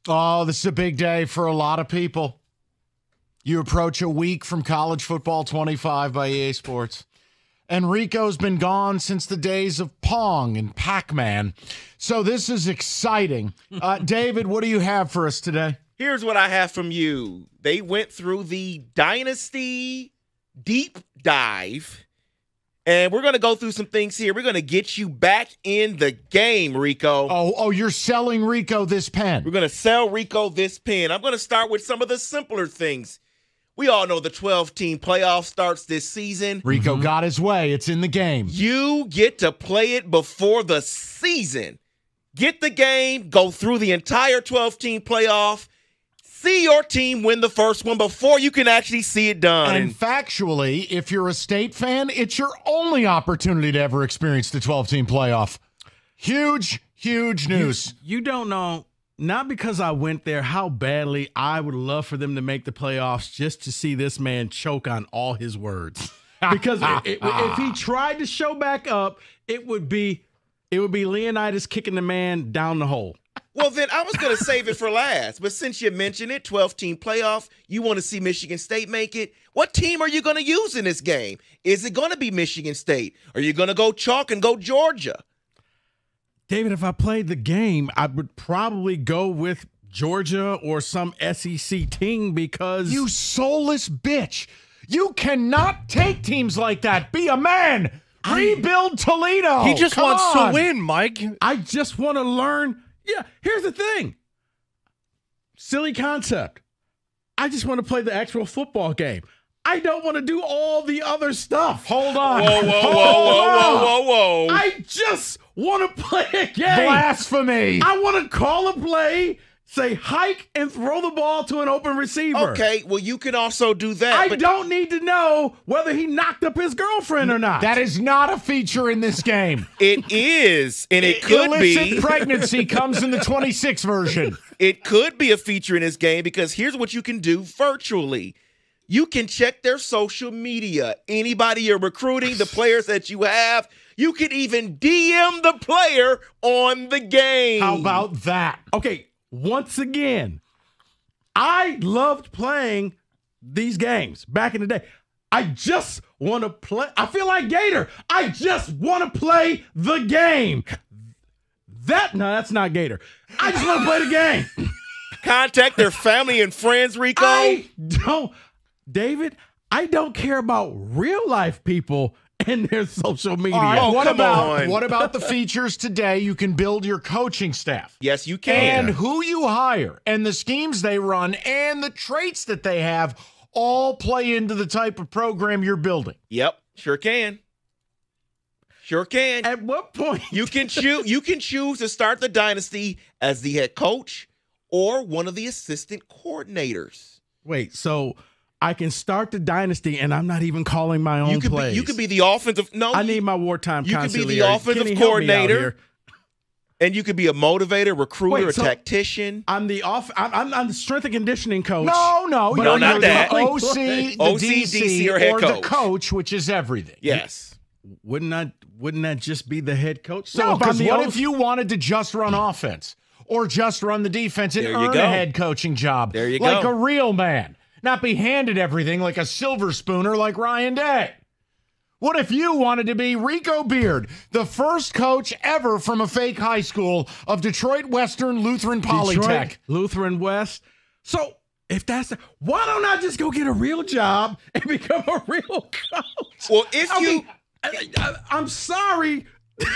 Oh, this is a big day for a lot of people. You approach a week from College Football 25 by EA Sports. And Rico's been gone since the days of Pong and Pac-Man. So this is exciting. David, what do you have for us today? Here's what I have from you. They went through the Dynasty Deep Dive. And we're going to go through some things here. We're going to get you back in the game, Rico. Oh, you're selling Rico this pen. We're going to sell Rico this pen. I'm going to start with some of the simpler things. We all know the 12-team playoff starts this season. Rico got his way. It's in the game. You get to play it before the season. Get the game, go through the entire 12-team playoff, see your team win the first one before you can actually see it done. And factually, if you're a State fan, it's your only opportunity to ever experience the 12-team playoff. Huge, huge news. You don't know, not because I went there, how badly I would love for them to make the playoffs just to see this man choke on all his words. Because if he tried to show back up, it would be Leonidas kicking the man down the hole. Well, then I was going to save it for last. But since you mentioned it, 12-team playoff, you want to see Michigan State make it. What team are you going to use in this game? Is it going to be Michigan State? Are you going to go chalk and go Georgia? David, if I played the game, I would probably go with Georgia or some SEC team because... You soulless bitch. You cannot take teams like that. Be a man. Rebuild Toledo. He just wants to win, Mike. I just want to learn. Yeah, here's the thing. Silly concept. I just want to play the actual football game. I don't want to do all the other stuff. Hold on. Whoa. I just want to play a game. Blasphemy. I want to call a play, say hike, and throw the ball to an open receiver. Okay, well, you can also do that. I don't need to know whether he knocked up his girlfriend or not. That is not a feature in this game. It is, and it could Illicit be. pregnancy comes in the 26 version. It could be a feature in this game because here's what you can do virtually. You can check their social media. Anybody you're recruiting, the players that you have, you can even DM the player on the game. How about that? Okay, once again, I loved playing these games back in the day. I just want to play. I feel like Gator. I just want to play the game. That's not Gator. I just want to play the game. Contact their family and friends, Rico. David, I don't care about real life people and their social media. All right, come on. What about the features today? You can build your coaching staff. Yes, you can. And who you hire and the schemes they run and the traits that they have all play into the type of program you're building. Yep, sure can. Sure can. At what point? You can choose to start the dynasty as the head coach or one of the assistant coordinators. Wait, so I can start the dynasty and I'm not even calling my own plays. You could be the offensive. No, I need my wartime you could be the conciliary. offensive Kenny, help me out coordinator, here. and you could be a motivator, recruiter, a tactician. I'm the I'm the strength and conditioning coach. No, But no, you're not that. the OC, the OC, DC, DC, or head the coach. coach, which is everything. Yes. Wouldn't that just be the head coach? No, if I'm because the what OC if you wanted to just run offense or just run the defense and There you earn go. a head coaching job There you like go. a real man, not be handed everything like a silver spooner like Ryan Day? What if you wanted to be Rico Beard, the first coach ever from a fake high school of Detroit Western Lutheran Polytech? Detroit, Lutheran West. So if that's why don't I just go get a real job and become a real coach? Well, if I'm sorry.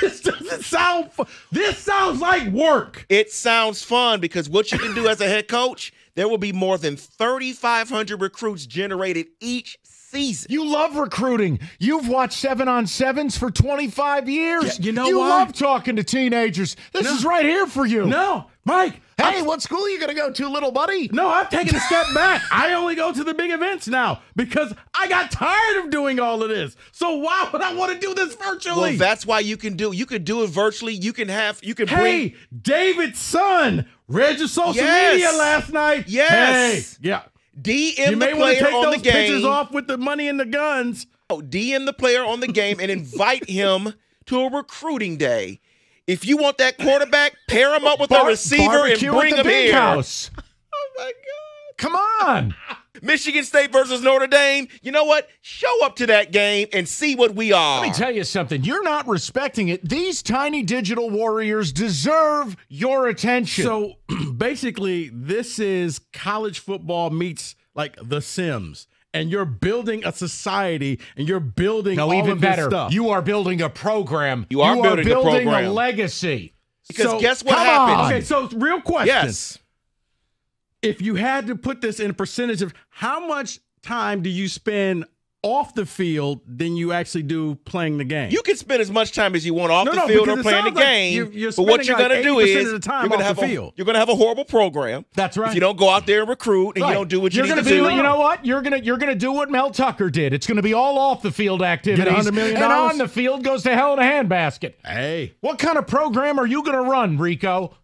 This doesn't sound. This sounds like work. it sounds fun because what you can do as a head coach, there will be more than 3,500 recruits generated each season. You love recruiting. You've watched 7-on-7s for 25 years. Yeah, you know you why? love talking to teenagers. This is right here for you. No, Mike. Hey, what school are you going to go to, little buddy? No, I've taken a step back. I only go to the big events now because I got tired of doing all of this. So why would I want to do this virtually? Well, that's why you can do it virtually. You can bring. Hey, David's son read your social Yes. media last night. Yes. Hey, yeah. DM You the may want to player take on those the game. pictures off with the money and the guns. DM the player on the game and invite him to a recruiting day. If you want that quarterback, pair him up with a receiver and bring him here. House. Oh, my God. Come on. Michigan State versus Notre Dame. You know what? Show up to that game and see what we are. Let me tell you something. You're not respecting it. These tiny digital warriors deserve your attention. So basically, this is college football meets like The Sims. And you're building a society, and you're building all even of this better. stuff. You are building a program. You are building a program. a legacy. Because guess what happens? Okay, so real question. Yes. If you had to put this in a percentage of how much time do you spend off the field than you actually do playing the game? You can spend as much time as you want off the field or playing the game. But what you're going to do is you're going to have a horrible program. That's right. If you don't go out there and recruit and you don't do what you need to do. You know what? You're going to do what Mel Tucker did. It's going to be all off the field activities. $100 million. And on the field goes to hell in a handbasket. Hey. What kind of program are you going to run, Rico?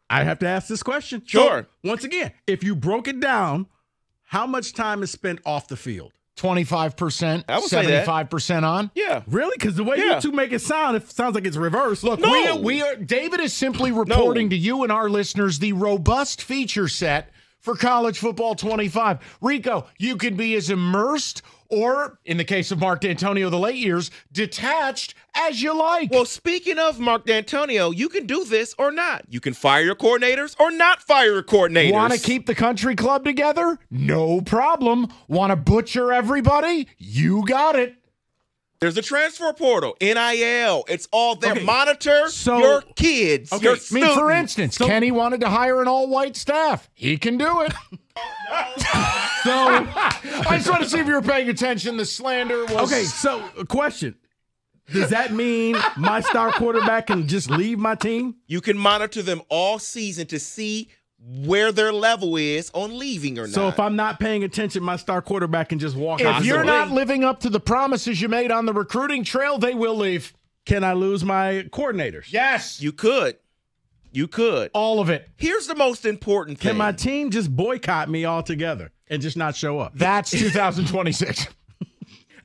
I have to ask this question. Sure. So, once again, if you broke it down, how much time is spent off the field? 25%, I would say that. 75% on. Yeah. Really? Because the way you two make it sounds like it's reversed. Look, we are. David is simply reporting to you and our listeners the robust feature set for College Football 25. Rico, you can be as immersed or, in the case of Mark D'Antonio, the late years, detached as you like. Well, speaking of Mark D'Antonio, you can do this or not. You can fire your coordinators or not fire your coordinators. Want to keep the country club together? No problem. Want to butcher everybody? You got it. There's a transfer portal, NIL. It's all there. Okay, Monitor your kids, your students. I mean, for instance, Kenny wanted to hire an all-white staff. He can do it. So I just want to see if you were paying attention. The slander was... Okay, so a question. Does that mean my star quarterback can just leave my team? You can monitor them all season to see where their level is on leaving or not. So if I'm not paying attention, my star quarterback can just walk out. If you're not living up to the promises you made on the recruiting trail, they will leave. Can I lose my coordinators? Yes. You could. You could. All of it. Here's the most important thing. Can my team just boycott me altogether and just not show up? That's 2026.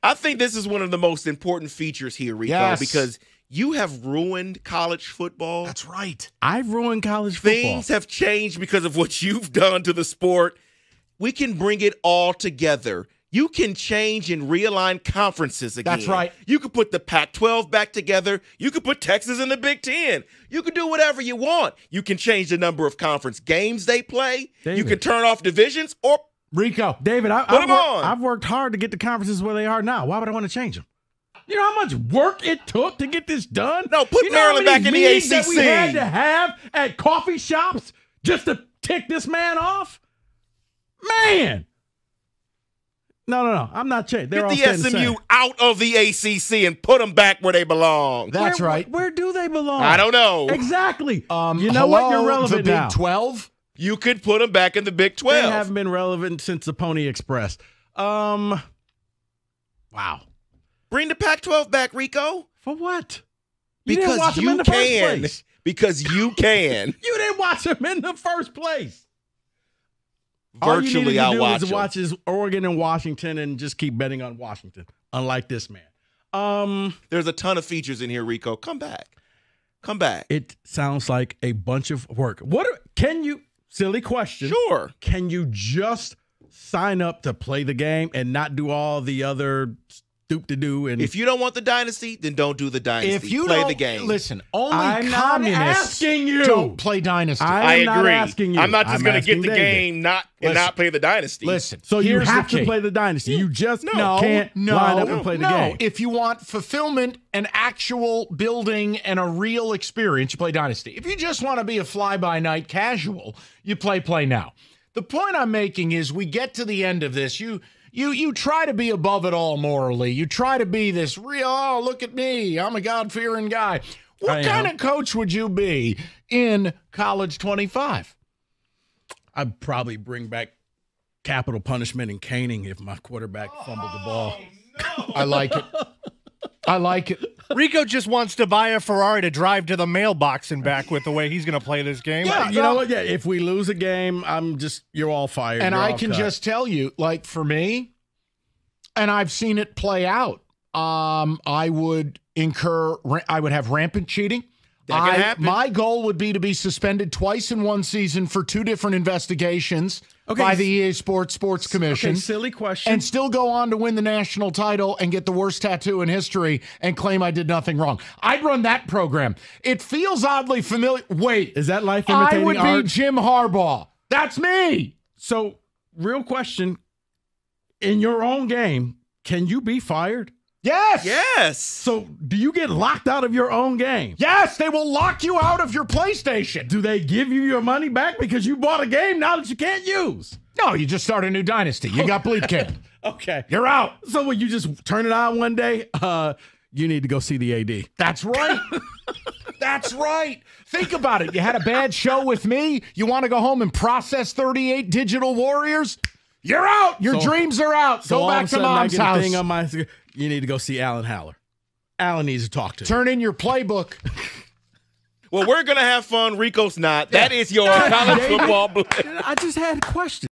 I think this is one of the most important features here, Rico, because you have ruined college football. That's right. I've ruined college football. Things have changed because of what you've done to the sport. We can bring it all together. You can change and realign conferences again. That's right. You could put the Pac-12 back together. You could put Texas in the Big Ten. You can do whatever you want. You can change the number of conference games they play. David. You can turn off divisions or Rico. David, on. I've worked hard to get the conferences where they are now. Why would I want to change them? You know how much work it took to get this done? No, put Maryland back in the ACC. That we had to have at coffee shops just to tick this man off? Man. No. I'm not changing. They're Get all the SMU out of the ACC and put them back where they belong. That's right. Where do they belong? I don't know. Exactly. You know what? You're relevant the now. Big 12? You could put them back in the Big 12. They haven't been relevant since the Pony Express. Wow. Bring the Pac-12 back, Rico. For what? Because you can. Because you can. You didn't watch them in the first place. Virtually, I'll watch them. Watch is Oregon and Washington and just keep betting on Washington, unlike this man. There's a ton of features in here, Rico. Come back. It sounds like a bunch of work. Can you, silly question. Sure. Can you just sign up to play the game and not do all the other stoop-to-do? And if you don't want the dynasty, then don't do the dynasty. If you play the game. Listen, only I'm communists not asking you. don't play dynasty. I agree. Not asking you. I'm not just going to get the David. game not play the dynasty. Listen, So you here's have the to key. play the dynasty. You just can't line up and play the game. If you want fulfillment and actual building and a real experience, you play dynasty. If you just want to be a fly-by-night casual, you play now. The point I'm making is we get to the end of this. You try to be above it all morally. You try to be this real, oh, look at me, I'm a God-fearing guy. What kind of coach would you be in College 25? I'd probably bring back capital punishment and caning if my quarterback fumbled the ball. No. I like it. Rico just wants to buy a Ferrari to drive to the mailbox and back with the way he's going to play this game. Yeah, You know what? Yeah, if we lose a game, you're all fired. And You're I all can cut. just tell you, like for me, and I've seen it play out, I would have rampant cheating. That can happen. My goal would be to be suspended twice in one season for 2 different investigations by the EA Sports Commission. Okay, silly question. And still go on to win the national title and get the worst tattoo in history and claim I did nothing wrong. I'd run that program. It feels oddly familiar. Wait. Is that life imitating art? I would be Jim Harbaugh. That's me. So, real question. In your own game, can you be fired? Yes. Yes. So, do you get locked out of your own game? Yes, they will lock you out of your PlayStation. Do they give you your money back because you bought a game now that you can't use? No, you just start a new dynasty. You got bleep canned. Okay. You're out. So, when you just turn it on one day, you need to go see the AD. That's right. That's right. Think about it. You had a bad show with me. You want to go home and process 38 digital warriors? You're out. Your dreams are out. So go back to mom's I house. get a thing on my, you need to go see Alan Haller. Alan needs to talk to you. Turn in your playbook. Well, we're going to have fun. Rico's not. That is your college football blitz. I just had a question.